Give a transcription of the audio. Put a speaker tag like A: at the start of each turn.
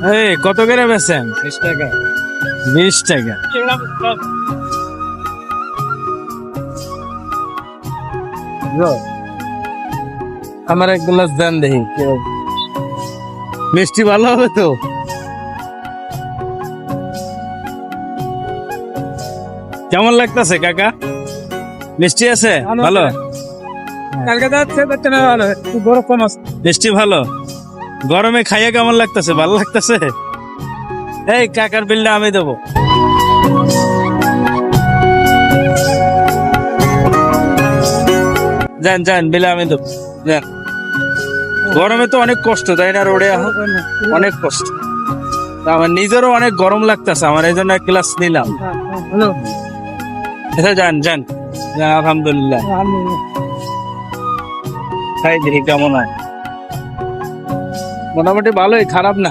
A: এই কত করে বেচেন?
B: 20 টাকা।
A: 20 টাকা।
B: আমার এক গ্লাস দেন দেখি।
A: মিষ্টি ভালো হবে তো? কেমন লাগতেছে কাকা? মিষ্টি আছে? ভালো?
B: কালকে যাচ্ছে ভালো, গরম কম আছে।
A: মিষ্টি ভালো? গরমে খাইয়ে কেমন লাগতেছে? ভালো লাগতেছে? এই কাকার বিলটা আমি দেবো। যান যান, বিলে আমি দেবো। যান। গরমে তো অনেক কষ্ট, তাই না? রোডে অনেক কষ্ট। তা আমার নিজেরও অনেক গরম লাগতেছে, আমার এই জন্য এক গ্লাস নিলাম।
B: হ্যালো।
A: আচ্ছা যান যান যান, আলহামদুলিল্লাহ। খাই দেখি কেমন হয়। মোটামুটি ভালোই, খারাপ না।